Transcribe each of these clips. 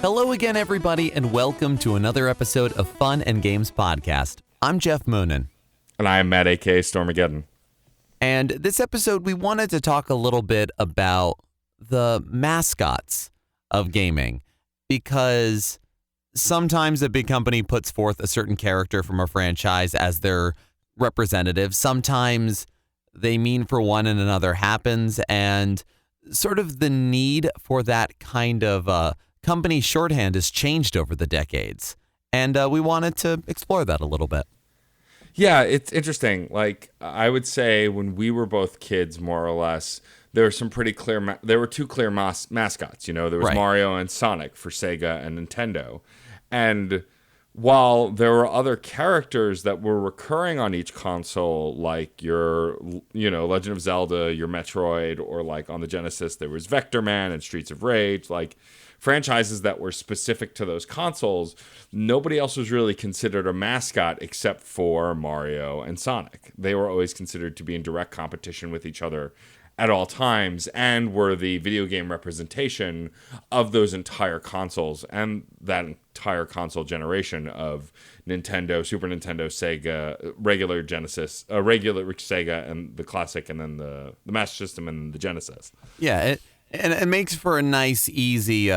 Hello again, everybody, and welcome to another episode of Fun and Games Podcast. I'm Geoff Moonen. And I'm Matt, a.k.a. Stormageddon. And this episode, we wanted to talk a little bit about the mascots of gaming, because sometimes a big company puts forth a certain character from a franchise as their representative. Sometimes they mean for one and another happens, and sort of the need for that kind of company shorthand has changed over the decades. And we wanted to explore that a little bit. Yeah, it's interesting. Like, I would say when we were both kids, more or less, there were some pretty clear, there were two clear mascots. You know, there was Right. Mario and Sonic for Sega and Nintendo. And while there were other characters that were recurring on each console, like your, Legend of Zelda, your Metroid, or like on the Genesis, there was Vector Man and Streets of Rage, like franchises that were specific to those consoles, nobody else was really considered a mascot except for Mario and Sonic. They were always considered to be in direct competition with each other at all times and were the video game representation of those entire consoles and that entire console generation of Nintendo, Super Nintendo, Sega, regular Genesis, regular Sega and the Classic, and then the Master System and the Genesis. Yeah, and it makes for a nice, easy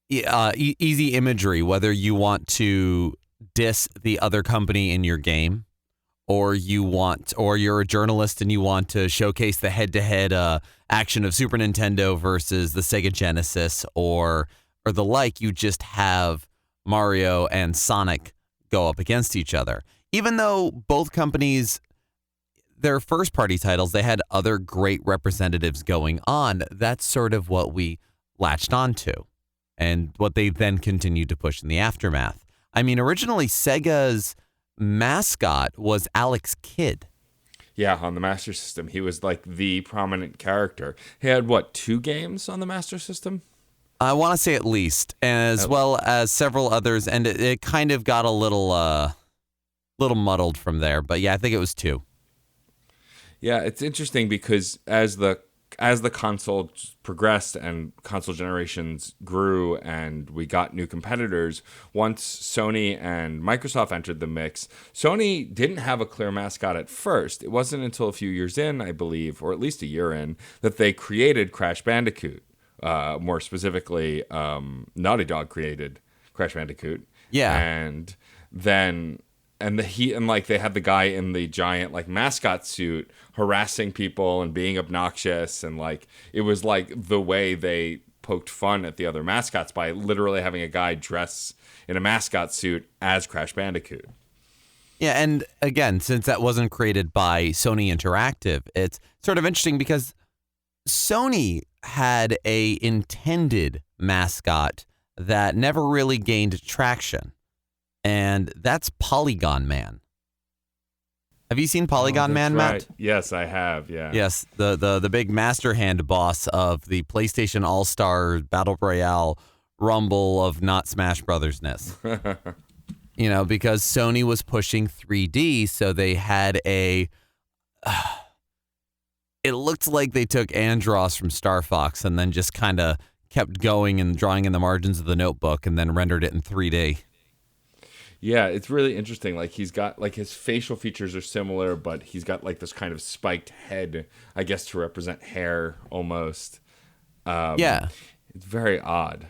imagery, whether you want to diss the other company in your game, or you're a journalist and you want to showcase the head-to-head action of Super Nintendo versus the Sega Genesis, or the like. You just have Mario and Sonic go up against each other. Even though both companies, their first-party titles, they had other great representatives going on. That's sort of what we latched onto, and what they then continued to push in the aftermath. I mean, originally Sega's mascot was Alex Kidd. Yeah, on the Master System, he was like the prominent character. He had, 2 games on the Master System? I want to say at least, as well as several others, and it kind of got a little muddled from there. But yeah, I think it was 2. Yeah, it's interesting because as the console progressed and console generations grew and we got new competitors, once Sony and Microsoft entered the mix, Sony didn't have a clear mascot at first. It wasn't until a few years in, I believe, or at least a year in, that they created Crash Bandicoot. More specifically, Naughty Dog created Crash Bandicoot. Yeah. And then they had the guy in the giant like mascot suit harassing people and being obnoxious, and like it was like the way they poked fun at the other mascots by literally having a guy dress in a mascot suit as Crash Bandicoot. Yeah, and again, since that wasn't created by Sony Interactive, it's sort of interesting because Sony had a intended mascot that never really gained traction. And that's Polygon Man. Have you seen Polygon Man, right. Matt? Yes, I have, yeah. Yes, the big master hand boss of the PlayStation All-Star Battle Royale rumble of not Smash Brothers-ness. Because Sony was pushing 3D, so they had it looked like they took Andros from Star Fox and then just kind of kept going and drawing in the margins of the notebook and then rendered it in 3D. Yeah, it's really interesting. Like, he's got, like, his facial features are similar, but he's got, like, this kind of spiked head, I guess, to represent hair, almost. Yeah. It's very odd.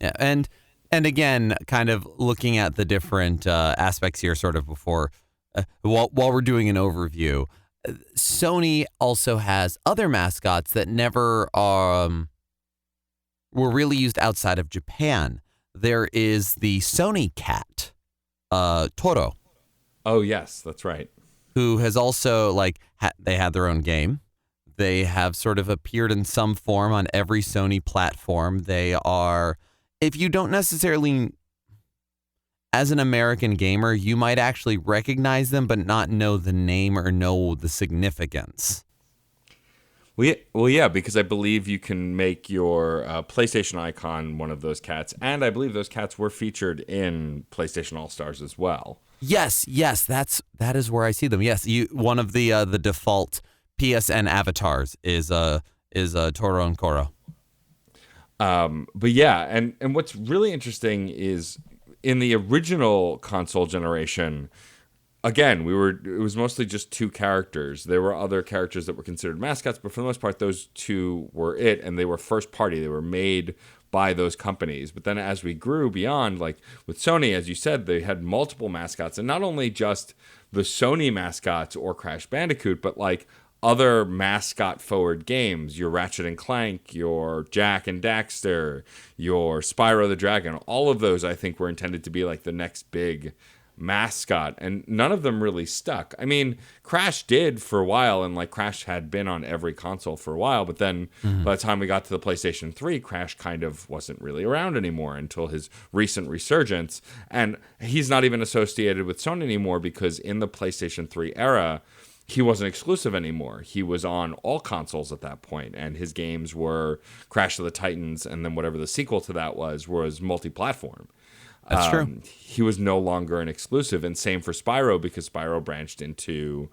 Yeah, and again, kind of looking at the different aspects here sort of before, while we're doing an overview, Sony also has other mascots that never were really used outside of Japan. There is the Sony cat, Toro. Oh, yes, that's right. Who has also, they had their own game. They have sort of appeared in some form on every Sony platform. They are, if you don't necessarily, as an American gamer, you might actually recognize them, but not know the name or know the significance. Well, yeah, because I believe you can make your PlayStation icon one of those cats, and I believe those cats were featured in PlayStation All-Stars as well. Yes, that is where I see them. Yes, one of the default PSN avatars is Toro and Koro. But yeah, and what's really interesting is in the original console generation, again, it was mostly just two characters. There were other characters that were considered mascots, but for the most part, those two were it, and they were first party. They were made by those companies. But then as we grew beyond, like with Sony, as you said, they had multiple mascots, and not only just the Sony mascots or Crash Bandicoot, but like other mascot forward games, your Ratchet and Clank, your Jack and Daxter, your Spyro the Dragon, all of those I think were intended to be like the next big mascot, and none of them really stuck. I mean, Crash did for a while, and like Crash had been on every console for a while, but then by the time we got to the PlayStation 3, Crash kind of wasn't really around anymore until his recent resurgence, and he's not even associated with Sony anymore because in the PlayStation 3 era, he wasn't exclusive anymore. He was on all consoles at that point, and his games were Crash of the Titans, and then whatever the sequel to that was multi-platform. That's true. He was no longer an exclusive, and same for Spyro because Spyro branched into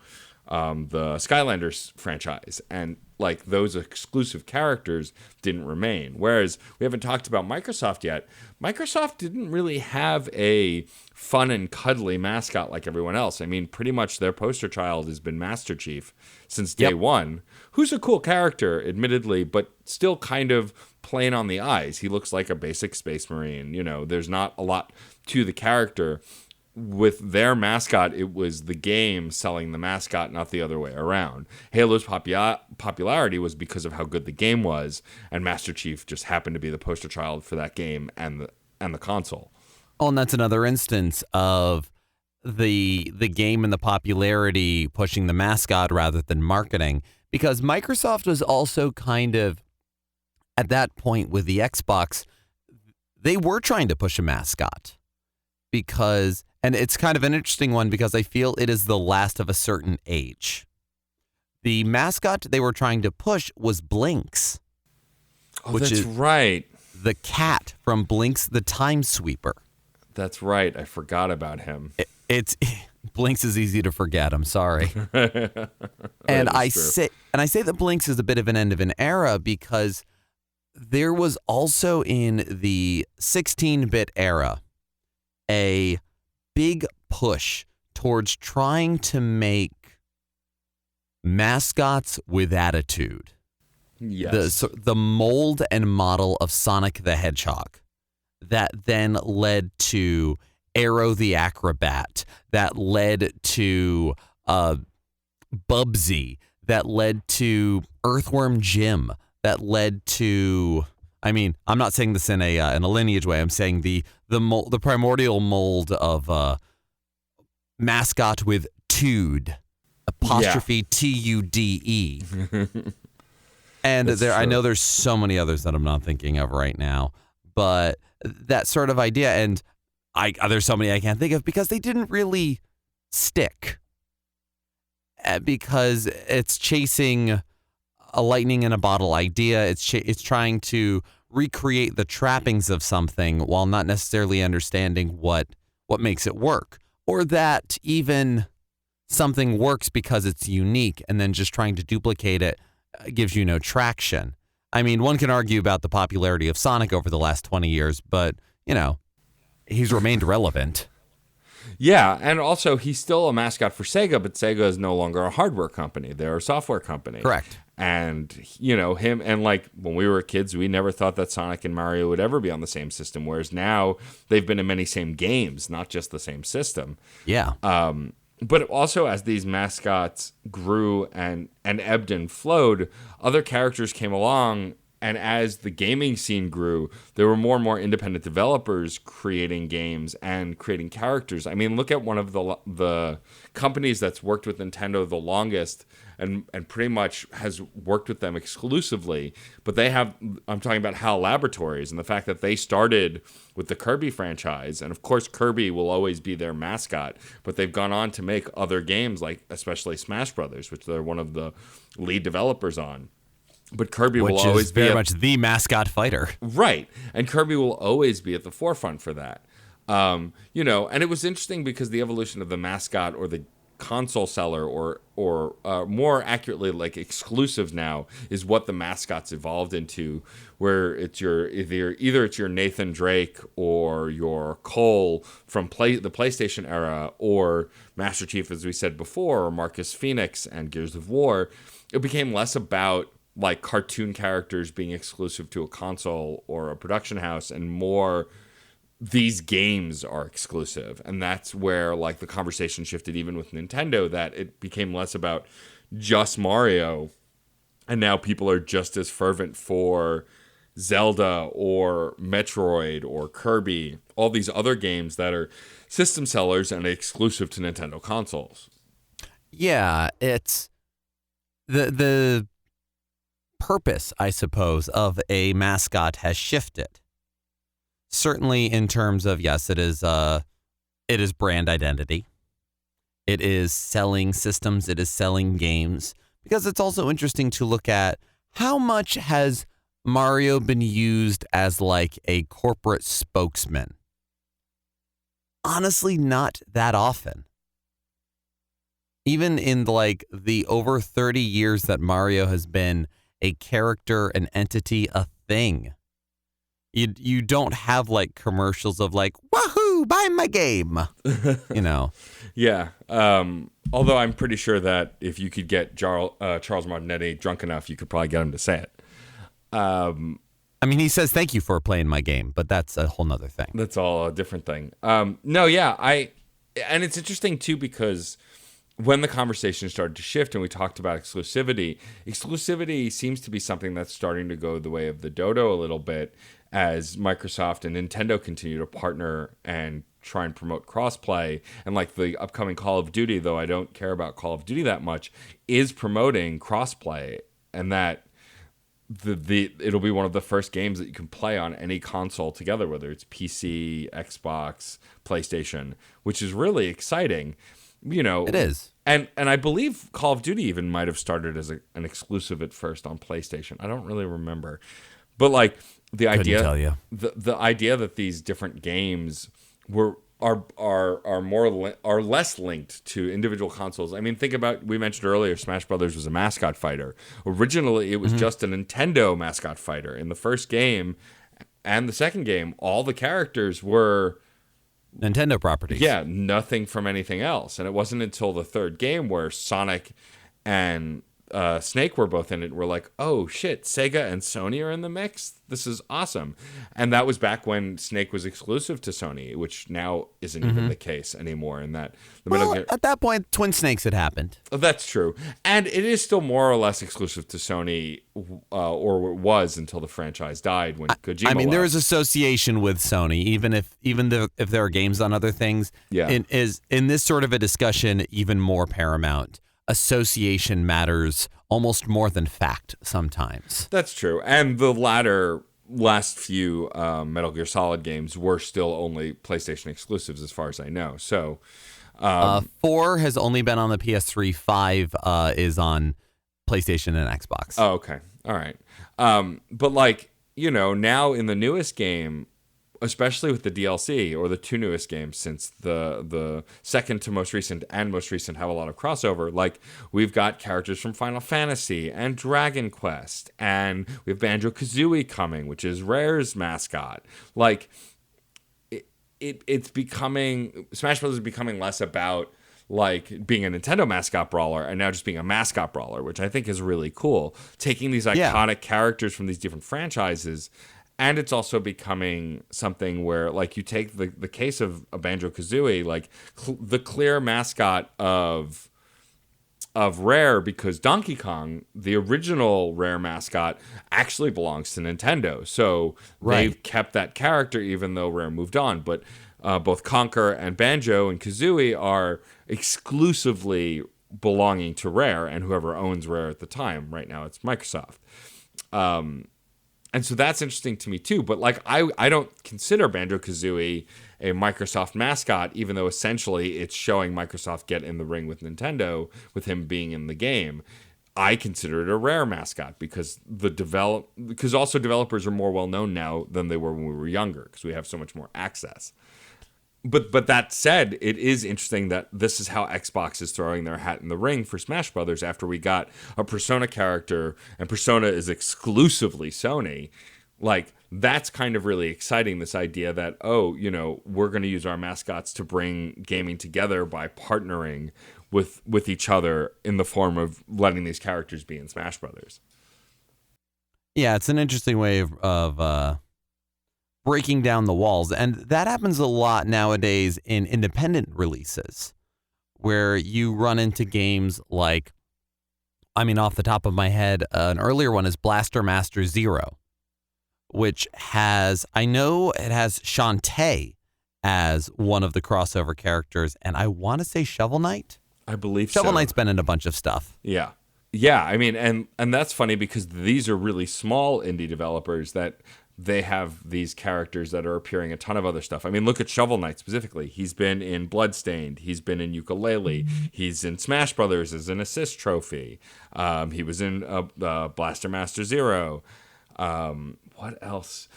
the Skylanders franchise, and like those exclusive characters didn't remain. Whereas we haven't talked about Microsoft yet. Microsoft didn't really have a fun and cuddly mascot like everyone else. I mean, pretty much their poster child has been Master Chief since day one, who's a cool character, admittedly, but still kind of plain on the eyes. He looks like a basic Space Marine. You know, there's not a lot to the character. With their mascot, it was the game selling the mascot, not the other way around. Halo's popularity was because of how good the game was, and Master Chief just happened to be the poster child for that game and the console. Oh, and that's another instance of the game and the popularity pushing the mascot rather than marketing, because Microsoft was also kind of, at that point with the Xbox, they were trying to push a mascot because, and it's kind of an interesting one because I feel it is the last of a certain age. The mascot they were trying to push was Blinks. Oh, which is right. The cat from Blinks the Time Sweeper. That's right. I forgot about him. It's Blinks is easy to forget. I'm sorry. And I say that Blinks is a bit of an end of an era because there was also in the 16-bit era a big push towards trying to make mascots with attitude. Yes. The mold and model of Sonic the Hedgehog that then led to Arrow the Acrobat, that led to Bubsy, that led to Earthworm Jim, that led to, I mean, I'm not saying this in a lineage way. I'm saying the primordial mold of mascot with tude, apostrophe Tude. And I know there's so many others that I'm not thinking of right now, but that sort of idea, and there's so many I can't think of because they didn't really stick. Because it's chasing a lightning in a bottle idea. It's trying to recreate the trappings of something while not necessarily understanding what makes it work, or that even something works because it's unique, and then just trying to duplicate it gives you no traction. I mean, one can argue about the popularity of Sonic over the last 20 years, but, you know, he's remained relevant. Yeah, and also he's still a mascot for Sega, but Sega is no longer a hardware company. They're a software company. Correct. And, you know, him, and like when we were kids, we never thought that Sonic and Mario would ever be on the same system, whereas now they've been in many same games, not just the same system. Yeah. But also as these mascots grew and ebbed and flowed, other characters came along, and as the gaming scene grew, there were more and more independent developers creating games and creating characters. I mean, look at one of the companies that's worked with Nintendo the longest and pretty much has worked with them exclusively. But I'm talking about HAL Laboratories and the fact that they started with the Kirby franchise. And of course, Kirby will always be their mascot, but they've gone on to make other games like especially Smash Brothers, which they're one of the lead developers on. But Kirby will always be very much the mascot fighter. Right. And Kirby will always be at the forefront for that. You know, and it was interesting because the evolution of the mascot or the console seller, or more accurately, like exclusives now, is what the mascots evolved into, where it's your either it's your Nathan Drake or your Cole from the PlayStation era, or Master Chief, as we said before, or Marcus Phoenix and Gears of War. It became less about like cartoon characters being exclusive to a console or a production house, and more these games are exclusive. And that's where like the conversation shifted even with Nintendo, that it became less about just Mario, and now people are just as fervent for Zelda or Metroid or Kirby, all these other games that are system sellers and exclusive to Nintendo consoles. Yeah, it's the purpose, I suppose, of a mascot has shifted. Certainly in terms of, yes, it is brand identity. It is selling systems. It is selling games. Because it's also interesting to look at how much has Mario been used as like a corporate spokesman. Honestly, not that often. Even in like the over 30 years that Mario has been a character, an entity, a thing, you don't have like commercials of like, wahoo, buy my game, you know. Yeah. Although I'm pretty sure that if you could get Charles Martinetti drunk enough, you could probably get him to say it. I mean, he says thank you for playing my game, but that's a whole nother thing. That's all a different thing. No, yeah, and it's interesting too, because when the conversation started to shift and we talked about exclusivity seems to be something that's starting to go the way of the dodo a little bit, as Microsoft and Nintendo continue to partner and try and promote crossplay. And like the upcoming Call of Duty, though I don't care about Call of Duty that much, is promoting crossplay, and that it'll be one of the first games that you can play on any console together, whether it's PC, Xbox, PlayStation, which is really exciting. You know, it is. And I believe Call of Duty even might have started as an exclusive at first on PlayStation. I don't really remember. But like the idea, tell you. The idea that these different games are less linked to individual consoles. I mean, think about, we mentioned earlier, Smash Brothers was a mascot fighter. Originally, it was just a Nintendo mascot fighter. In the first game and the second game, all the characters were Nintendo properties. Yeah, nothing from anything else. And it wasn't until the third game where Sonic and Snake were both in it. We're like, oh shit, Sega and Sony are in the mix? This is awesome. And that was back when Snake was exclusive to Sony, which now isn't even the case anymore. And that at that point, Twin Snakes had happened. Oh, that's true. And it is still more or less exclusive to Sony, or was until the franchise died when Kojima left. there is association with Sony, even if there are games on other things. Yeah. In this sort of a discussion, even more paramount. Association matters almost more than fact sometimes. That's true. And the last few Metal Gear Solid games were still only PlayStation exclusives as far as I know. So 4 has only been on the PS3. 5 is on PlayStation and Xbox. Oh, okay. All right. But like, you know, now in the newest game, especially with the DLC, or the two newest games, since the second to most recent and most recent have a lot of crossover, like we've got characters from Final Fantasy and Dragon Quest, and we have Banjo-Kazooie coming, which is Rare's mascot. Like it's becoming, Smash Bros. Is becoming less about like being a Nintendo mascot brawler and now just being a mascot brawler, which I think is really cool. Taking these iconic characters from these different franchises. And it's also becoming something where, like, you take the case of a Banjo-Kazooie, like, the clear mascot of Rare, because Donkey Kong, the original Rare mascot, actually belongs to Nintendo. So they've kept that character even though Rare moved on. But both Conker and Banjo and Kazooie are exclusively belonging to Rare and whoever owns Rare at the time. Right now it's Microsoft. And so that's interesting to me too. But like I don't consider Banjo-Kazooie a Microsoft mascot, even though essentially it's showing Microsoft get in the ring with Nintendo with him being in the game. I consider it a Rare mascot because also developers are more well known now than they were when we were younger because we have so much more access. But that said, it is interesting that this is how Xbox is throwing their hat in the ring for Smash Brothers after we got a Persona character, and Persona is exclusively Sony. Like, that's kind of really exciting, this idea that, we're going to use our mascots to bring gaming together by partnering with each other in the form of letting these characters be in Smash Brothers. Yeah, it's an interesting way of breaking down the walls. And that happens a lot nowadays in independent releases, where you run into games like, off the top of my head, an earlier one is Blaster Master Zero, which I know it has Shantae as one of the crossover characters, and I want to say Shovel Knight? I believe Shovel Knight's been in a bunch of stuff. Yeah. Yeah, and that's funny because these are really small indie developers that they have these characters that are appearing in a ton of other stuff. Look at Shovel Knight specifically. He's been in Bloodstained. He's been in Yooka-Laylee. He's in Smash Brothers as an assist trophy. He was in Blaster Master Zero. What else?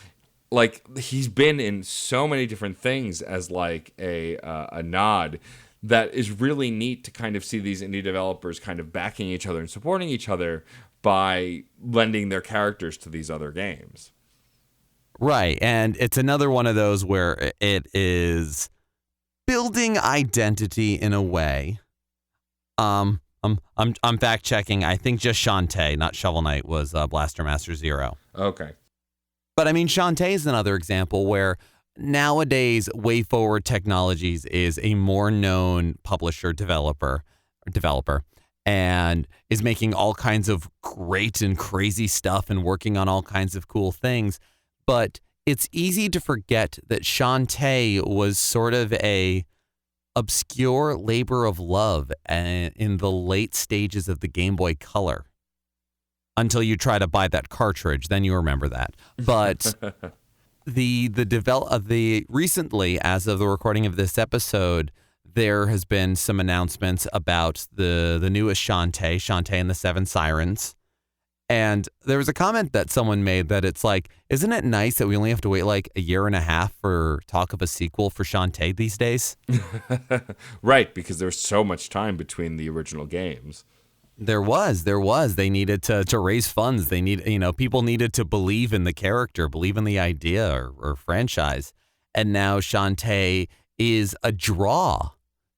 Like, he's been in so many different things as like a nod that is really neat to kind of see these indie developers kind of backing each other and supporting each other by lending their characters to these other games. Right, and it's another one of those where it is building identity in a way. I'm fact checking. I think just Shantae, not Shovel Knight, was Blaster Master Zero. Okay. But Shantae is another example where nowadays WayForward Technologies is a more known publisher developer, and is making all kinds of great and crazy stuff and working on all kinds of cool things. But it's easy to forget that Shantae was sort of a obscure labor of love in the late stages of the Game Boy Color. Until you try to buy that cartridge, then you remember that. But recently, as of the recording of this episode, there has been some announcements about the newest Shantae and the Seven Sirens. And there was a comment that someone made that it's like, isn't it nice that we only have to wait like a year and a half for talk of a sequel for Shantae these days? Right, because there's so much time between the original games. There was. They needed to raise funds. People needed to believe in the character, believe in the idea or franchise. And now Shantae is a draw.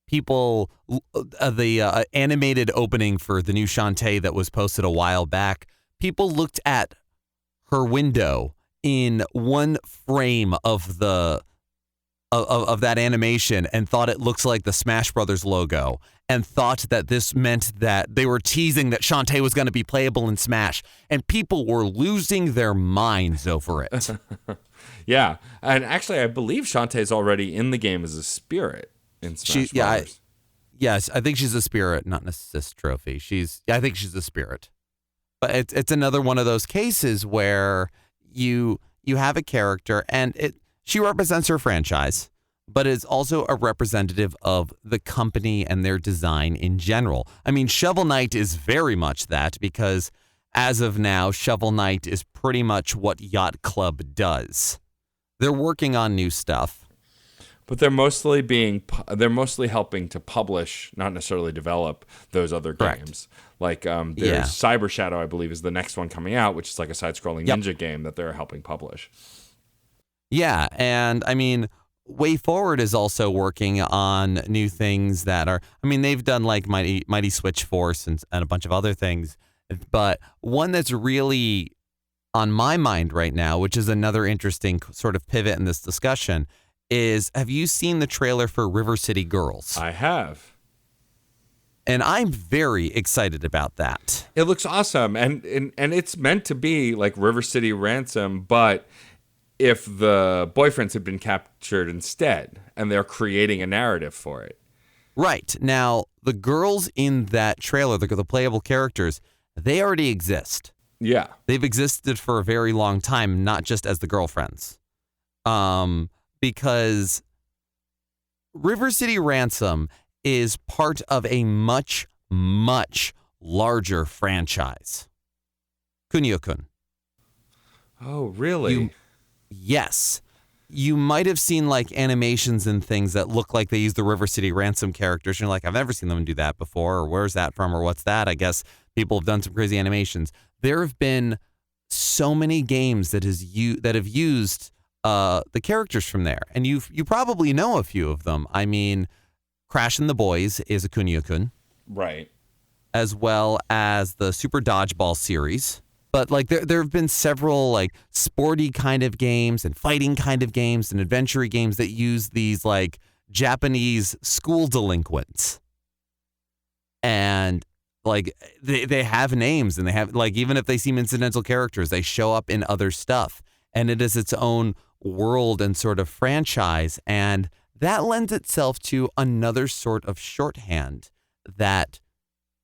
People, the animated opening for the new Shantae that was posted a while back, people looked at her window in one frame of the of that animation and thought it looks like the Smash Brothers logo, and thought that this meant that they were teasing that Shantae was going to be playable in Smash, and people were losing their minds over it. Yeah, and actually I believe Shantae's already in the game as a spirit in Smash Brothers. Yes, I think she's a spirit, not an assist trophy. I think she's a spirit. But it's another one of those cases where you have a character and she represents her franchise, but is also a representative of the company and their design in general. Shovel Knight is very much that, because as of now, Shovel Knight is pretty much what Yacht Club does. They're working on new stuff. But they're mostly helping to publish, not necessarily develop those other games. Correct. Like there's Cyber Shadow, I believe, is the next one coming out, which is like a side-scrolling ninja game that they're helping publish. Yeah, and WayForward is also working on new things that are, they've done like Mighty Switch Force and a bunch of other things, but one that's really on my mind right now, which is another interesting sort of pivot in this discussion, is, have you seen the trailer for River City Girls? I have. And I'm very excited about that. It looks awesome. And it's meant to be like River City Ransom, but if the boyfriends had been captured instead, and they're creating a narrative for it. Right. Now, the girls in that trailer, the playable characters, they already exist. Yeah. They've existed for a very long time, not just as the girlfriends. Because River City Ransom is part of a much, much larger franchise. Kunio-kun. Oh, really? Yes. you might have seen like animations and things that look like they use the River City Ransom characters. And you're like, I've never seen them do that before, or where's that from, or what's that? I guess people have done some crazy animations. There have been so many games that have used the characters from there, and you probably know a few of them. I mean, Crash and the Boys is a Kunio-kun, Right. as well as the Super Dodgeball series. But like there have been several like sporty kind of games and fighting kind of games and adventure games that use these like Japanese school delinquents. And like they have names, and they have like, even if they seem incidental characters, they show up in other stuff. And it is its own world and sort of franchise. And that lends itself to another sort of shorthand that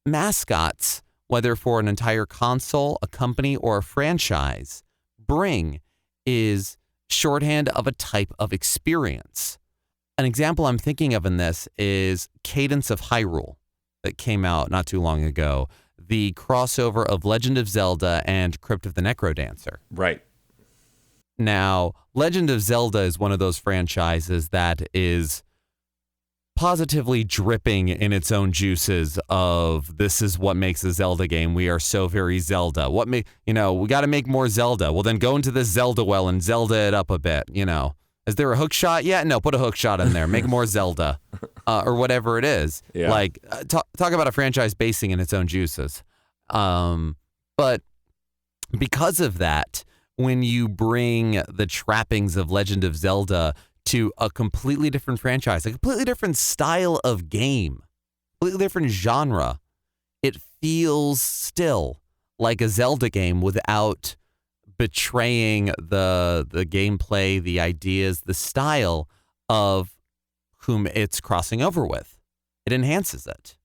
mascots, whether for an entire console, a company, or a franchise, bring, is shorthand of a type of experience. An example I'm thinking of in this is Cadence of Hyrule that came out not too long ago, the crossover of Legend of Zelda and Crypt of the Necrodancer. Right. Now, Legend of Zelda is one of those franchises that is positively dripping in its own juices of, this is what makes a Zelda game. We are so very Zelda. We got to make more Zelda. Well, then go into this Zelda well and Zelda it up a bit. Is there a hook shot yet? No, put a hook shot in there. Make more Zelda, or whatever it is. Yeah. Like, talk about a franchise basing in its own juices. But because of that, when you bring the trappings of Legend of Zelda to a completely different franchise, a completely different style of game, completely different genre, it feels still like a Zelda game without betraying the gameplay, the ideas, the style of whom it's crossing over with. It enhances it.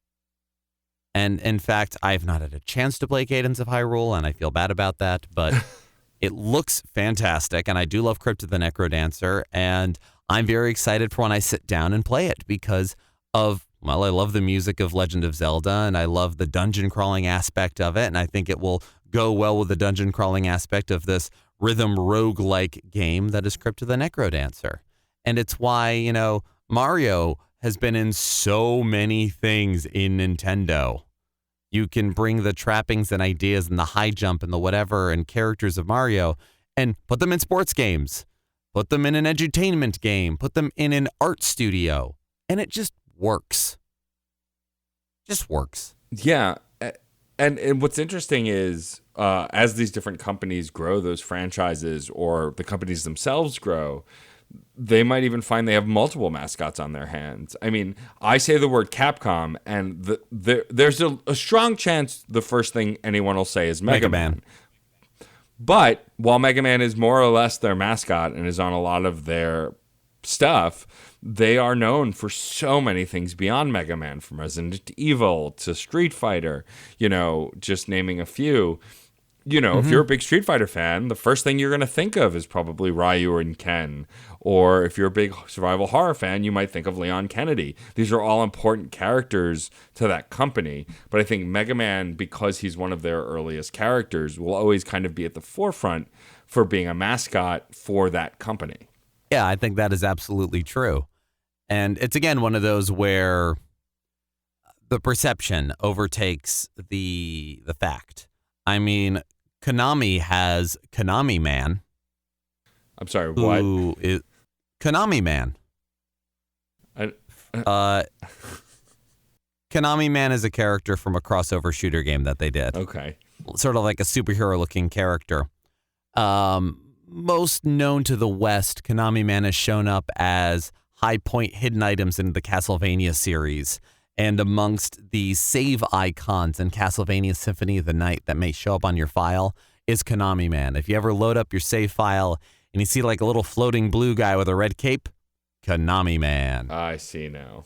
And in fact, I've not had a chance to play Cadence of Hyrule, and I feel bad about that, but it looks fantastic, and I do love Crypt of the Necrodancer, and I'm very excited for when I sit down and play it because of, well, I love the music of Legend of Zelda, and I love the dungeon crawling aspect of it, and I think it will go well with the dungeon crawling aspect of this rhythm roguelike game that is Crypt of the Necrodancer. And it's why, Mario has been in so many things in Nintendo. You can bring the trappings and ideas and the high jump and the whatever and characters of Mario and put them in sports games, put them in an edutainment game, put them in an art studio, and it just works. Just works. Yeah. And what's interesting is as these different companies grow those franchises, or the companies themselves grow, they might even find they have multiple mascots on their hands. I mean, I say the word Capcom, and there's a strong chance the first thing anyone will say is Mega Man. But while Mega Man is more or less their mascot and is on a lot of their stuff, they are known for so many things beyond Mega Man, from Resident Evil to Street Fighter, just naming a few. If you're a big Street Fighter fan, the first thing you're going to think of is probably Ryu and Ken. Or if you're a big survival horror fan, you might think of Leon Kennedy. These are all important characters to that company. But I think Mega Man, because he's one of their earliest characters, will always kind of be at the forefront for being a mascot for that company. Yeah, I think that is absolutely true. And it's, again, one of those where the perception overtakes the fact. I mean, Konami has Konami Man. I'm sorry, what? Who is Konami Man? Konami Man is a character from a crossover shooter game that they did. Okay. Sort of like a superhero-looking character. Most known to the West, Konami Man has shown up as high point hidden items in the Castlevania series. And amongst the save icons in Castlevania Symphony of the Night that may show up on your file is Konami Man. If you ever load up your save file and you see like a little floating blue guy with a red cape, Konami Man. I see now.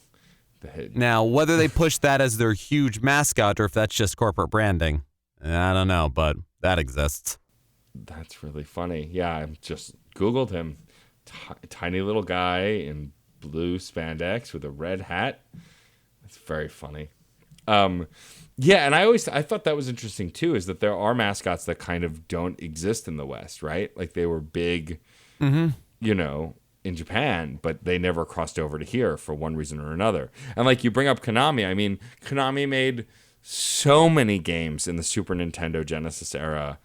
Now, whether they push that as their huge mascot or if that's just corporate branding, I don't know, but that exists. That's really funny. Yeah, I just Googled him. Tiny little guy in blue spandex with a red hat. It's very funny. Yeah, and I thought that was interesting too, is that there are mascots that kind of don't exist in the West, right? Like they were big, in Japan, but they never crossed over to here for one reason or another. And like you bring up Konami, I mean, Konami made so many games in the Super Nintendo Genesis era.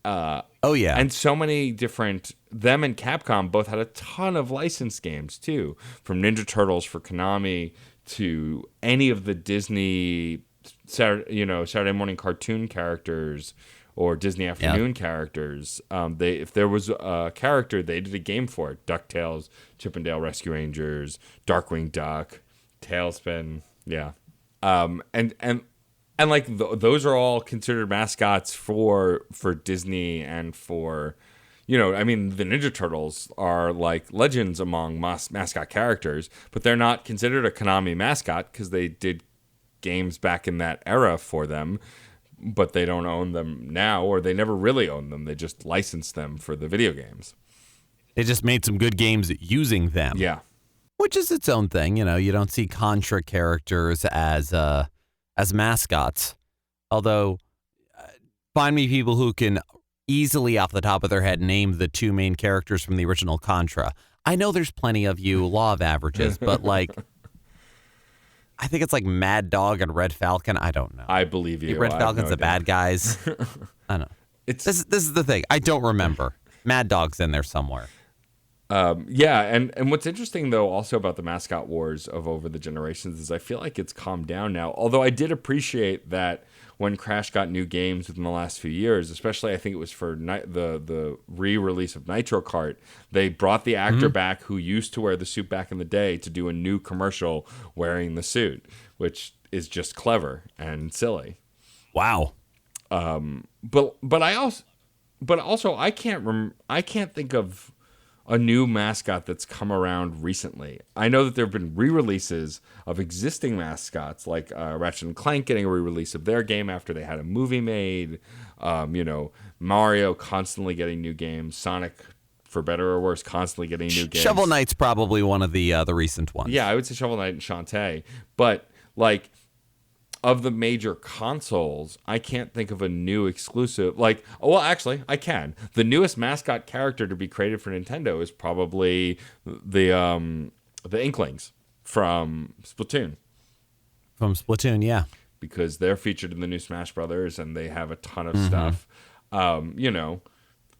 Oh yeah. And so many different, them and Capcom both had a ton of licensed games too, from Ninja Turtles for Konami to any of the Disney Saturday morning cartoon characters or Disney afternoon characters. If there was a character, they did a game for it. DuckTales, Chippendale Rescue Rangers, Darkwing Duck, Tailspin. Yeah. And like those are all considered mascots for Disney and for, I mean, the Ninja Turtles are like legends among mascot characters, but they're not considered a Konami mascot because they did games back in that era for them, but they don't own them now, or they never really owned them. They just licensed them for the video games. They just made some good games using them. Yeah. Which is its own thing. You don't see Contra characters as mascots. Although, find me people who can easily off the top of their head name the two main characters from the original Contra. I know there's plenty of you, law of averages, but like, I think it's like Mad Dog and Red Falcon. I don't know. I believe you. Red Falcon's the bad guys. I don't know. This is the thing. I don't remember. Mad Dog's in there somewhere. Yeah, and what's interesting, though, also about the mascot wars of over the generations is I feel like it's calmed down now. Although I did appreciate that when Crash got new games within the last few years, especially I think it was for the re-release of Nitro Kart, they brought the actor back who used to wear the suit back in the day to do a new commercial wearing the suit, which is just clever and silly. Wow. But also I can't think of a new mascot that's come around recently. I know that there have been re-releases of existing mascots, like Ratchet and Clank getting a re-release of their game after they had a movie made. Mario constantly getting new games. Sonic, for better or worse, constantly getting new games. Shovel Knight's probably one of the recent ones. Yeah, I would say Shovel Knight and Shantae. But like, of the major consoles, I can't think of a new exclusive. Like, well, actually, I can. The newest mascot character to be created for Nintendo is probably the Inklings from Splatoon. From Splatoon, yeah. Because they're featured in the new Smash Brothers, and they have a ton of stuff.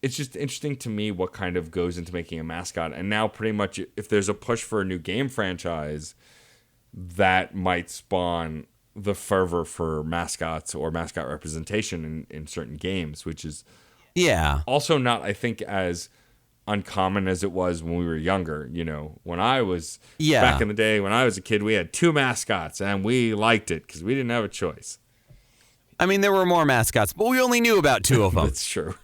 It's just interesting to me what kind of goes into making a mascot. And now pretty much if there's a push for a new game franchise, that might spawn the fervor for mascots or mascot representation in certain games, which is also not, I think, as uncommon as it was when we were younger. When I was back in the day, when I was a kid, we had 2 mascots and we liked it because we didn't have a choice. I mean, there were more mascots, but we only knew about 2 of them. That's true.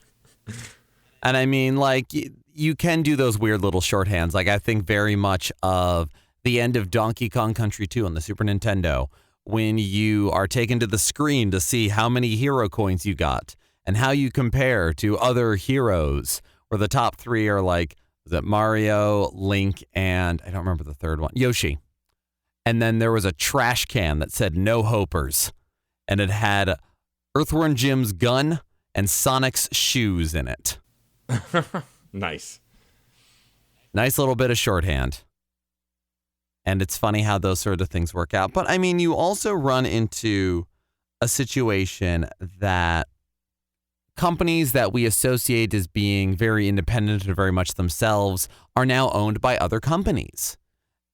And I mean, like, you can do those weird little shorthands. Like, I think very much of the end of Donkey Kong Country 2 on the Super Nintendo, when you are taken to the screen to see how many hero coins you got and how you compare to other heroes, where the top 3 are like, was it Mario, Link, and I don't remember the third one, Yoshi. And then there was a trash can that said no hopers, and it had Earthworm Jim's gun and Sonic's shoes in it. Nice little bit of shorthand. And it's funny how those sort of things work out. But I mean, you also run into a situation that companies that we associate as being very independent and very much themselves are now owned by other companies.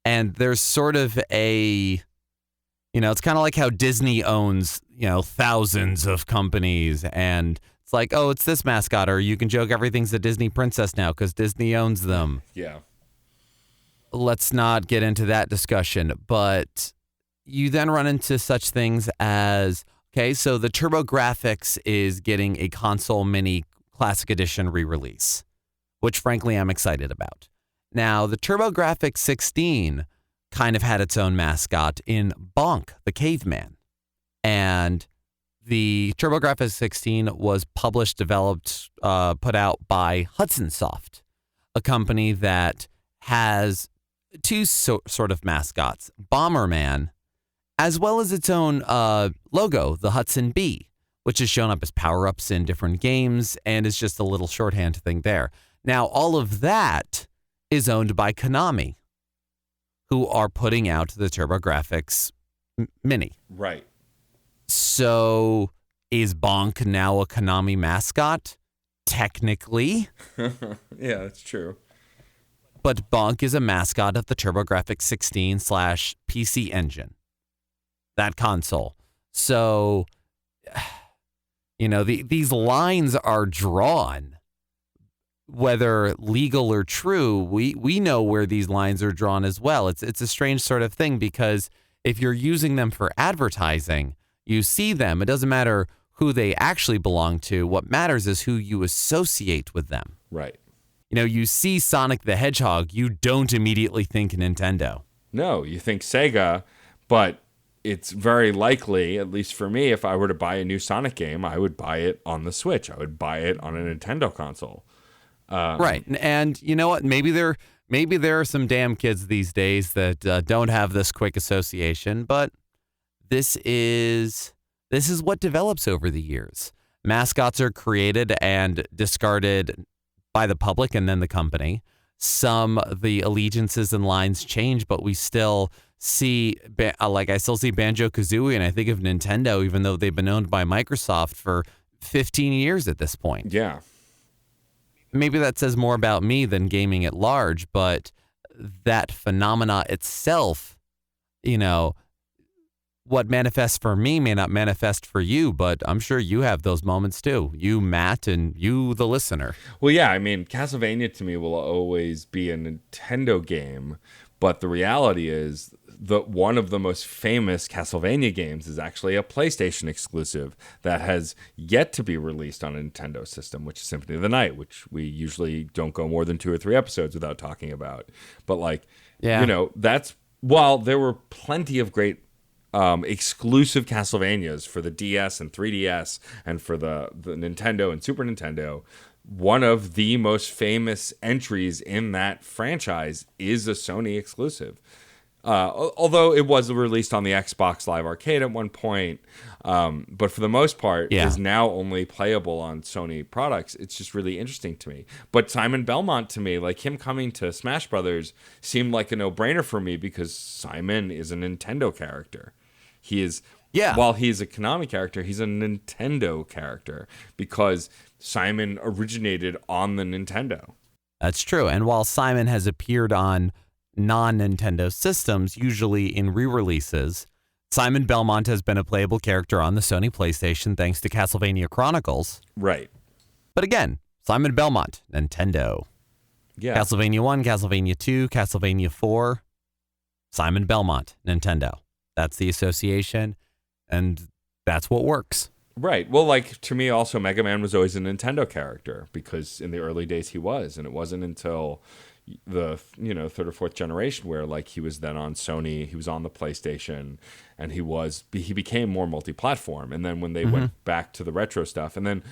And there's sort of it's kind of like how Disney owns, thousands of companies. And it's like, oh, it's this mascot, or you can joke everything's a Disney princess now because Disney owns them. Yeah. Let's not get into that discussion, but you then run into such things as, okay, so the TurboGrafx is getting a console mini classic edition re-release, which frankly I'm excited about. Now, the TurboGrafx 16 kind of had its own mascot in Bonk, the caveman. And the TurboGrafx 16 was published, developed, put out by Hudson Soft, a company that has 2 sort of mascots, Bomberman, as well as its own logo, the Hudson Bee, which has shown up as power-ups in different games and is just a little shorthand thing there. Now, all of that is owned by Konami, who are putting out the TurboGrafx Mini. Right. So is Bonk now a Konami mascot? Technically. Yeah, that's true. But Bonk is a mascot of the TurboGrafx 16/PC engine, that console. So, these lines are drawn, whether legal or true. We know where these lines are drawn as well. It's a strange sort of thing, because if you're using them for advertising, you see them. It doesn't matter who they actually belong to. What matters is who you associate with them. Right. You see Sonic the Hedgehog, you don't immediately think Nintendo. No, you think Sega, but it's very likely, at least for me, if I were to buy a new Sonic game, I would buy it on the Switch. I would buy it on a Nintendo console. Right. And you know what? Maybe there are some damn kids these days that don't have this quick association, but this is what develops over the years. Mascots are created and discarded by the public and then the company. Some of the allegiances and lines change, but we still see, I still see Banjo-Kazooie, and I think of Nintendo, even though they've been owned by Microsoft for 15 years at this point. Yeah. Maybe that says more about me than gaming at large, but that phenomena itself, what manifests for me may not manifest for you, but I'm sure you have those moments too. You, Matt, and you, the listener. Well, yeah, I mean, Castlevania to me will always be a Nintendo game, but the reality is that one of the most famous Castlevania games is actually a PlayStation exclusive that has yet to be released on a Nintendo system, which is Symphony of the Night, which we usually don't go more than 2 or 3 episodes without talking about. But that's, while there were plenty of great exclusive Castlevanias for the DS and 3DS and for the Nintendo and Super Nintendo, one of the most famous entries in that franchise is a Sony exclusive. Although it was released on the Xbox Live Arcade at one point, but for the most part is now only playable on Sony products. It's just really interesting to me. But Simon Belmont, to me, like him coming to Smash Brothers, seemed like a no-brainer for me, because Simon is a Nintendo character. He is, while he's a Konami character, he's a Nintendo character, because Simon originated on the Nintendo. That's true. And while Simon has appeared on non-Nintendo systems, usually in re-releases, Simon Belmont has been a playable character on the Sony PlayStation thanks to Castlevania Chronicles. Right. But again, Simon Belmont, Nintendo. Yeah. Castlevania 1, Castlevania 2, Castlevania 4, Simon Belmont, Nintendo. That's the association, and that's what works. Right. Well, like, to me also, Mega Man was always a Nintendo character, because in the early days he was, and it wasn't until the third or fourth generation where, like, he was then on Sony, he was on the PlayStation, and he became more multi-platform. And then when they went back to the retro stuff, and then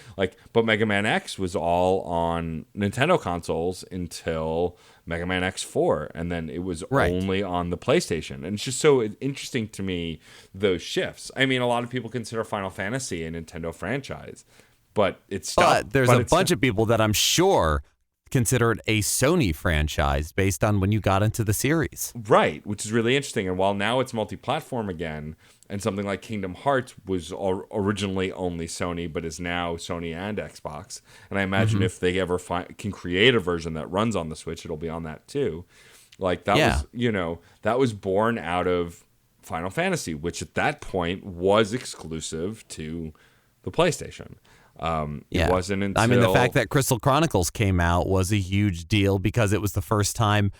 but Mega Man X was all on Nintendo consoles until Mega Man X4, and then it was only on the PlayStation. And it's just so interesting to me, those shifts. I mean, a lot of people consider Final Fantasy a Nintendo franchise, but it's But there's a bunch of people that I'm sure considered a Sony franchise based on when you got into the series. Right, which is really interesting. And while now it's multi-platform again, and something like Kingdom Hearts was originally only Sony, but is now Sony and Xbox. And I imagine if they ever can create a version that runs on the Switch, it'll be on that too. Like that was, that was born out of Final Fantasy, which at that point was exclusive to the PlayStation. It wasn't until... I mean, the fact that Crystal Chronicles came out was a huge deal, because it was the first time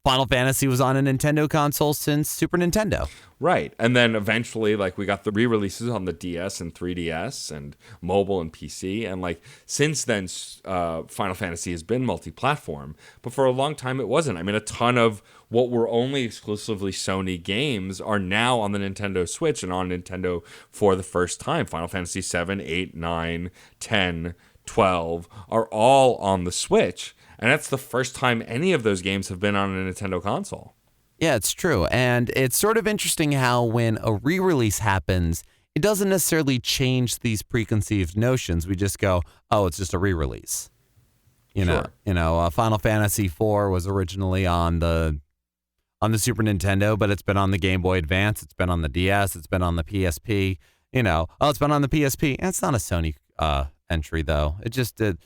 Final Fantasy was on a Nintendo console since Super Nintendo. Right. And then eventually, we got the re-releases on the DS and 3DS and mobile and PC. And, since then, Final Fantasy has been multi-platform. But for a long time, it wasn't. I mean, a ton of what were only exclusively Sony games are now on the Nintendo Switch and on Nintendo for the first time. Final Fantasy 7, 8, 9, 10, 12 are all on the Switch. And that's the first time any of those games have been on a Nintendo console. Yeah, it's true. And it's sort of interesting how when a re-release happens, it doesn't necessarily change these preconceived notions. We just go, oh, it's just a re-release. Sure. Final Fantasy IV was originally on the Super Nintendo, but it's been on the Game Boy Advance, it's been on the DS, it's been on the PSP. It's been on the PSP. And it's not a Sony entry though. It just did.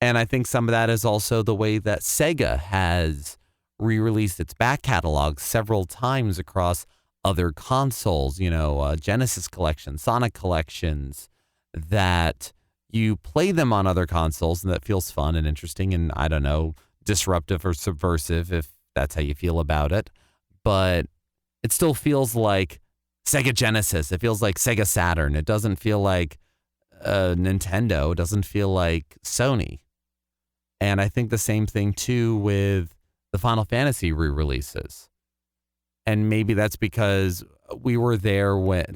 And I think some of that is also the way that Sega has re-released its back catalog several times across other consoles, Genesis collections, Sonic collections, that you play them on other consoles and that feels fun and interesting and, I don't know, disruptive or subversive if that's how you feel about it. But it still feels like Sega Genesis. It feels like Sega Saturn. It doesn't feel like Nintendo. It doesn't feel like Sony. And I think the same thing, too, with the Final Fantasy re-releases. And maybe that's because we were there when,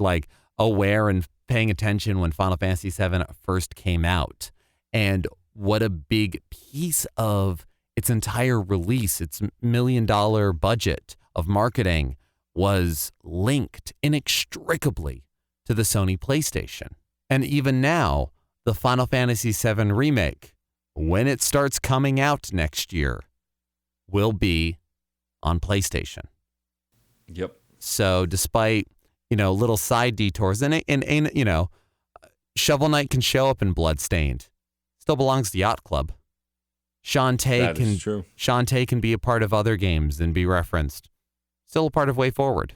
aware and paying attention when Final Fantasy VII first came out. And what a big piece of its entire release, its $1 million budget of marketing was linked inextricably to the Sony PlayStation. And even now, the Final Fantasy VII Remake, when it starts coming out next year, will be on PlayStation. Yep. So despite, little side detours, and Shovel Knight can show up in Bloodstained. Still belongs to Yacht Club. Shantae can be a part of other games and be referenced. Still a part of Way Forward.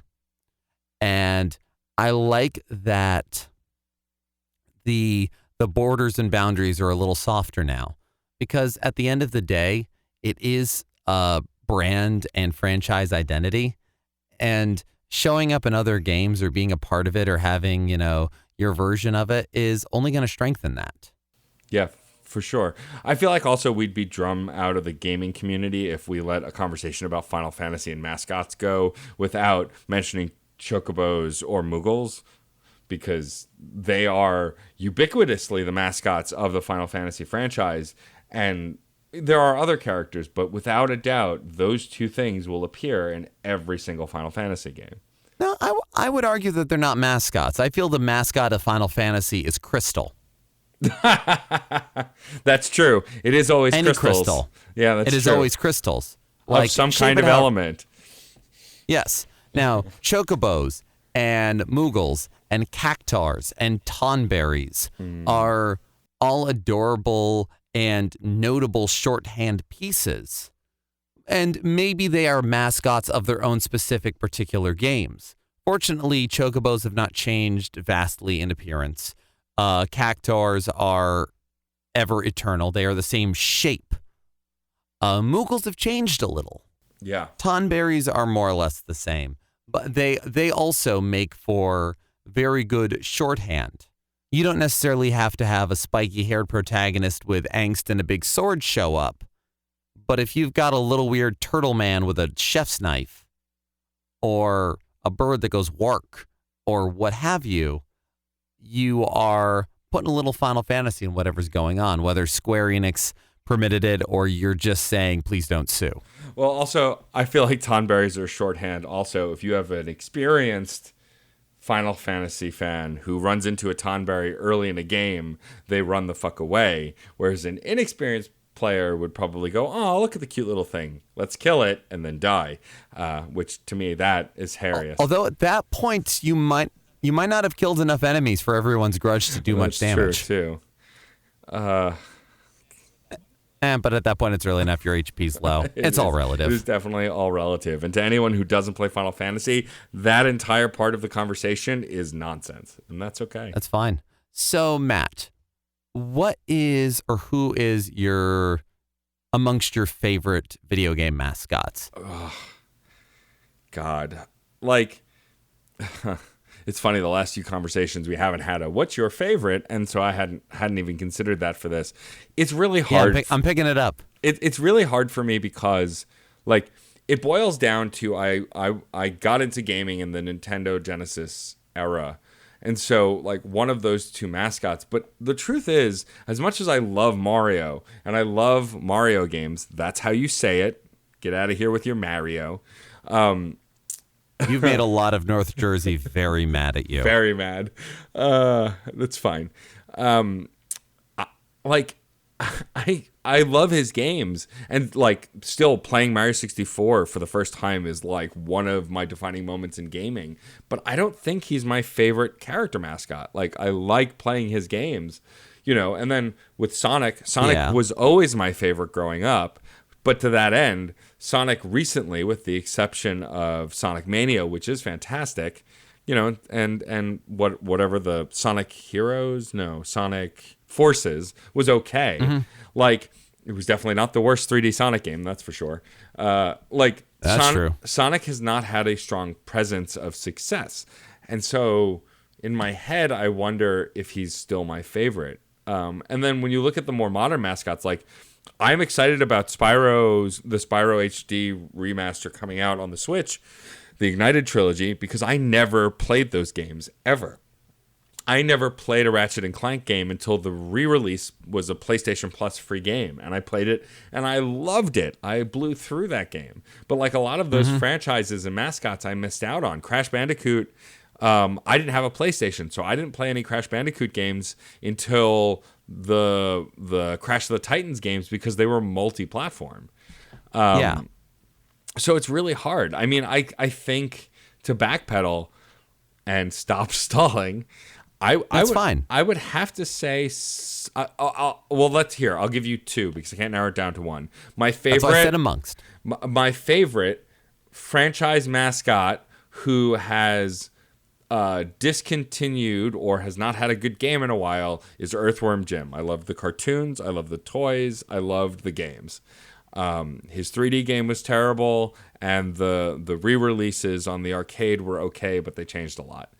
And I like that the borders and boundaries are a little softer now, because at the end of the day, it is a brand and franchise identity, and showing up in other games or being a part of it or having, your version of it is only going to strengthen that. Yeah, for sure. I feel like also we'd be drum out of the gaming community if we let a conversation about Final Fantasy and mascots go without mentioning chocobos or moogles, because they are ubiquitously the mascots of the Final Fantasy franchise. And there are other characters, but without a doubt, those two things will appear in every single Final Fantasy game. No, I would argue that they're not mascots. I feel the mascot of Final Fantasy is Crystal. That's true. It is always Any crystals. crystal. Yeah, that's true. It is always crystals. Of some kind of element. Yes. Now, chocobos and moogles and cactars and tonberries are all adorable and notable shorthand pieces. And maybe they are mascots of their own specific particular games. Fortunately, chocobos have not changed vastly in appearance. Cactars are ever eternal. They are the same shape. Moogles have changed a little. Yeah. Tonberries are more or less the same. But they also make for very good shorthand. You don't necessarily have to have a spiky-haired protagonist with angst and a big sword show up. But if you've got a little weird turtle man with a chef's knife, or a bird that goes wark, or what have you, you are putting a little Final Fantasy in whatever's going on, whether Square Enix permitted it or you're just saying, please don't sue. Well, also, I feel like tonberries are shorthand. Also, if you have an experienced Final Fantasy fan who runs into a tonberry early in a game, they run the fuck away. Whereas an inexperienced player would probably go, oh, look at the cute little thing. Let's kill it and then die. Which, to me, that is hilarious. Although at that point, you might not have killed enough enemies for everyone's grudge to do much damage. That's true, too. But at that point, it's early enough. Your HP's low. It's all relative. It is definitely all relative. And to anyone who doesn't play Final Fantasy, that entire part of the conversation is nonsense. And that's okay. That's fine. So, Matt, what is or who is amongst your favorite video game mascots? Oh, God. Like... It's funny, the last few conversations we haven't had what's your favorite, and so I hadn't even considered that for this. It's really hard. Yeah, I'm picking it up. It's really hard for me because, like, it boils down to I got into gaming in the Nintendo Genesis era, and so, like, one of those two mascots. But the truth is, as much as I love Mario, and I love Mario games, that's how you say it. Get out of here with your Mario. You've made a lot of North Jersey very mad at you. Very mad. That's fine. I love his games, and like still playing Mario 64 for the first time is like one of my defining moments in gaming. But I don't think he's my favorite character mascot. Like I like playing his games, And then with Sonic Yeah. was always my favorite growing up. But to that end, Sonic recently, with the exception of Sonic Mania, which is fantastic, and whatever the Sonic Forces was okay. Mm-hmm. Like it was definitely not the worst 3D Sonic game, that's for sure. That's true. Sonic has not had a strong presence of success, and so in my head, I wonder if he's still my favorite. And then when you look at the more modern mascots, like I'm excited about the Spyro HD remaster coming out on the Switch, the Ignited trilogy, because I never played those games ever. I never played a Ratchet and Clank game until the re-release was a PlayStation Plus free game, and I played it and I loved it. I blew through that game. But like a lot of those franchises and mascots I missed out on. Crash Bandicoot, I didn't have a PlayStation, so I didn't play any Crash Bandicoot games until the Crash of the Titans games because they were multi-platform. Yeah. So it's really hard. I mean, I think to backpedal and stop stalling, That's fine. I would have to say, well, let's hear. I'll give you two because I can't narrow it down to one. My favorite. That's why I said amongst. My favorite franchise mascot who has discontinued or has not had a good game in a while is Earthworm Jim. I love the cartoons. I love the toys. I loved the games. His 3D game was terrible, and the re-releases on the arcade were okay, but they changed a lot.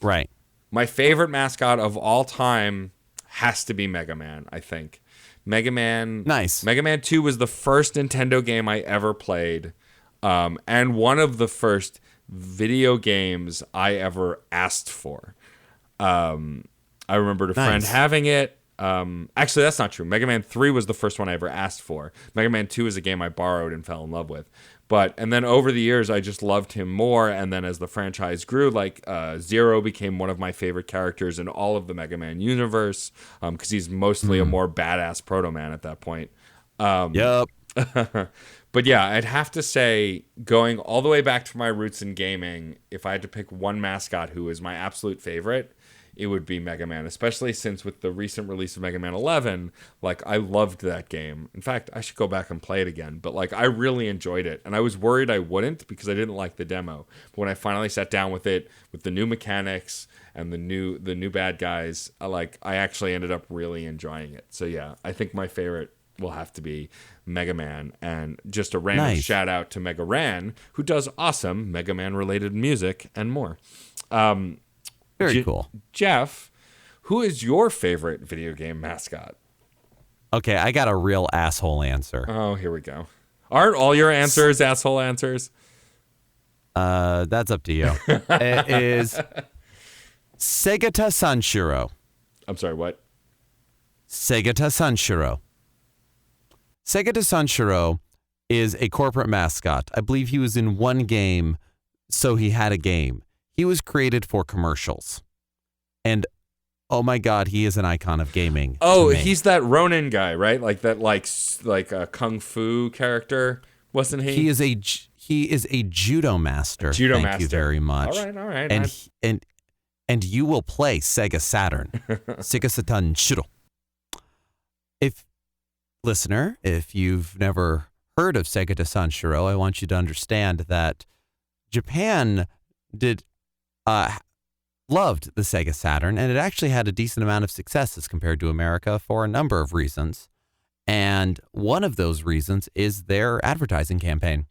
Right. My favorite mascot of all time has to be Mega Man, I think. Mega Man. Nice. Mega Man 2 was the first Nintendo game I ever played, and one of the first video games I ever asked for. I remembered a friend having it. Actually, that's not true. Mega Man 3 was the first one I ever asked for. Mega Man 2 is a game I borrowed and fell in love with. And then over the years, I just loved him more. And then as the franchise grew, Zero became one of my favorite characters in all of the Mega Man universe, because he's mostly a more badass Proto Man at that point. Yep. But yeah, I'd have to say, going all the way back to my roots in gaming, if I had to pick one mascot who is my absolute favorite, it would be Mega Man, especially since with the recent release of Mega Man 11, I loved that game. In fact, I should go back and play it again, but I really enjoyed it. And I was worried I wouldn't because I didn't like the demo. But when I finally sat down with it, with the new mechanics and the new bad guys, I actually ended up really enjoying it. So yeah, I think my favorite will have to be Mega Man. And just a random shout out to Mega Ran, who does awesome Mega Man related music and more. Very cool. Geoff, who is your favorite video game mascot? Okay, I got a real asshole answer. Oh, here we go. Aren't all your answers asshole answers? That's up to you. It is Segata Sanshiro. I'm sorry, what? Segata Sanshiro. Segata Sanshiro is a corporate mascot. I believe he was in one game, so he had a game. He was created for commercials. And, oh my God, he is an icon of gaming. Oh, he's that Ronin guy, right? Like a kung fu character, wasn't he? He is a judo master. Thank you very much. All right. And you will play Sega Saturn. Sega Saturn Shiro. If you've never heard of Segata Sanshiro, I want you to understand that Japan loved the Sega Saturn, and it actually had a decent amount of success as compared to America for a number of reasons. And one of those reasons is their advertising campaign.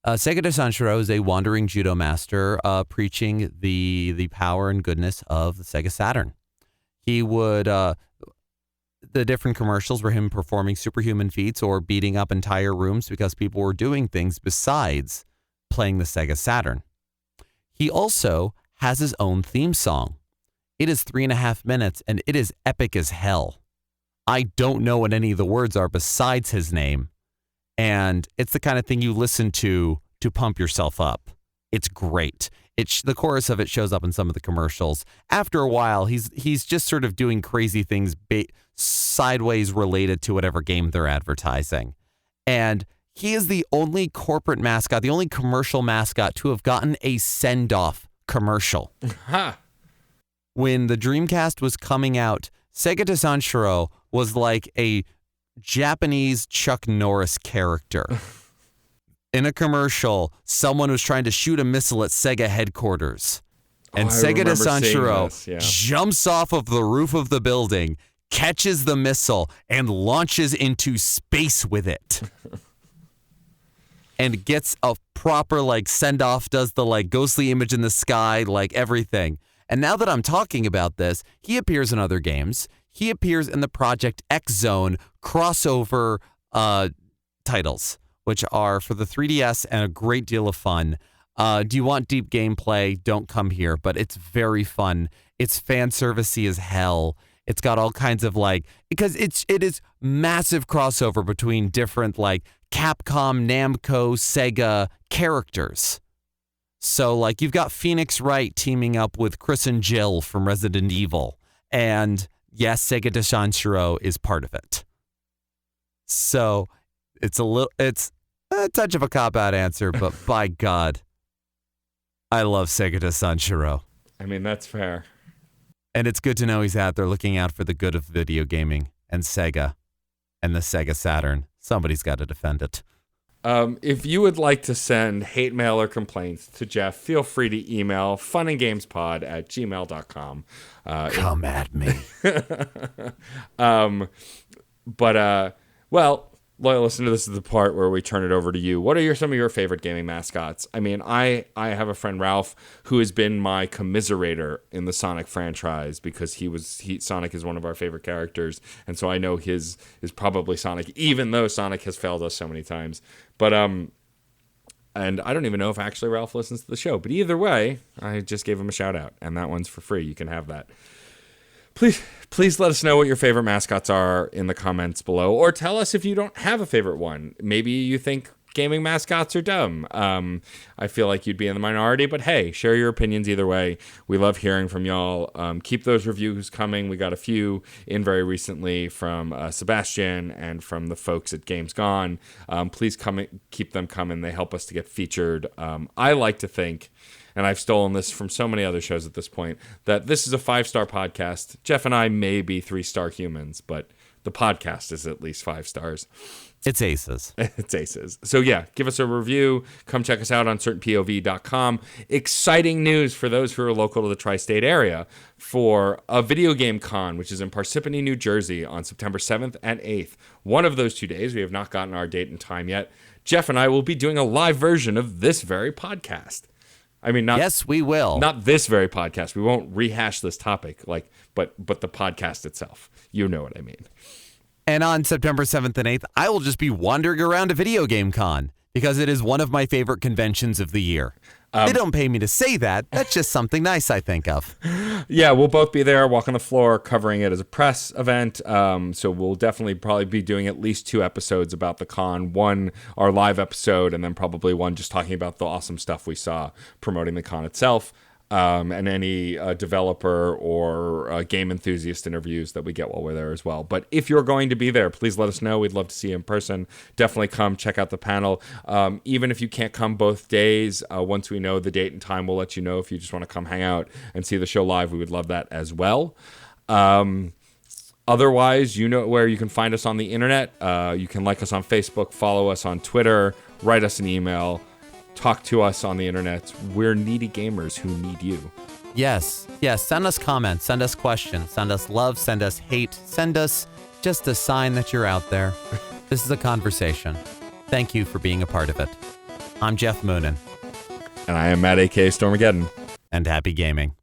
Segata Sanshiro is a wandering judo master preaching the power and goodness of the Sega Saturn. He would, the different commercials were him performing superhuman feats or beating up entire rooms because people were doing things besides playing the Sega Saturn. He also has his own theme song. It is 3.5 minutes, and it is epic as hell. I don't know what any of the words are besides his name, and it's the kind of thing you listen to pump yourself up. It's great. The chorus of it shows up in some of the commercials. After a while, he's just sort of doing crazy things sideways related to whatever game they're advertising. And he is the only corporate mascot, the only commercial mascot to have gotten a send-off commercial. When the Dreamcast was coming out, Sega Sanshiro was like a Japanese Chuck Norris character. In a commercial, someone was trying to shoot a missile at Sega headquarters. And Sega Sanshiro jumps off of the roof of the building, catches the missile, and launches into space with it. And gets a proper send-off, does the ghostly image in the sky, everything. And now that I'm talking about this, he appears in other games. He appears in the Project X Zone crossover titles, which are for the 3DS and a great deal of fun. Do you want deep gameplay? Don't come here, but it's very fun. It's fan servicey as hell. It's got all kinds of because it is massive crossover between different Capcom, Namco, Sega characters. So you've got Phoenix Wright teaming up with Chris and Jill from Resident Evil. And yes, Sega Sanshiro is part of it. So it's a touch of a cop-out answer, but by God, I love Sega Sanshiro. I mean, that's fair. And it's good to know he's out there looking out for the good of video gaming and Sega and the Sega Saturn. Somebody's got to defend it. If you would like to send hate mail or complaints to Geoff, feel free to email funandgamespod@gmail.com. Come at me. Loyal listener, this is the part where we turn it over to you. What are some of your favorite gaming mascots? I mean, I have a friend, Ralph, who has been my commiserator in the Sonic franchise because Sonic is one of our favorite characters, and so I know his is probably Sonic, even though Sonic has failed us so many times. But and I don't even know if actually Ralph listens to the show. But either way, I just gave him a shout out, and that one's for free. You can have that. Please let us know what your favorite mascots are in the comments below, or tell us if you don't have a favorite one. Maybe you think gaming mascots are dumb. I feel like you'd be in the minority, but hey, share your opinions either way. We love hearing from y'all. Keep those reviews coming. We got a few in very recently from Sebastian and from the folks at Games Gone. Please keep them coming. They help us to get featured. I like to think, and I've stolen this from so many other shows at this point, that this is a 5-star podcast. Geoff and I may be 3-star humans, but the podcast is at least 5 stars. It's aces. It's aces. So yeah, give us a review. Come check us out on certainpov.com. Exciting news for those who are local to the tri-state area for a video game con, which is in Parsippany, New Jersey on September 7th and 8th. One of those 2 days. We have not gotten our date and time yet. Geoff and I will be doing a live version of this very podcast. I mean, yes, we will. Not this very podcast. We won't rehash this topic, but the podcast itself. You know what I mean. And on September 7th and 8th, I will just be wandering around a video game con because it is one of my favorite conventions of the year. They don't pay me to say that. That's just something nice I think of. Yeah, we'll both be there, walking the floor, covering it as a press event. So we'll definitely probably be doing at least 2 episodes about the con. One, our live episode, and then probably one just talking about the awesome stuff we saw promoting the con itself. And any developer or game enthusiast interviews that we get while we're there as well. But if you're going to be there, please let us know. We'd love to see you in person. Definitely come check out the panel. Even if you can't come both days, once we know the date and time, we'll let you know. If you just want to come hang out and see the show live, we would love that as well. Otherwise, you know where you can find us on the internet. You can like us on Facebook, follow us on Twitter, write us an email. Talk to us on the internet. We're needy gamers who need you. Yes. Send us comments. Send us questions. Send us love. Send us hate. Send us just a sign that you're out there. This is a conversation. Thank you for being a part of it. I'm Geoff Moonen. And I am Matt, a.k.a. Stormageddon. And happy gaming.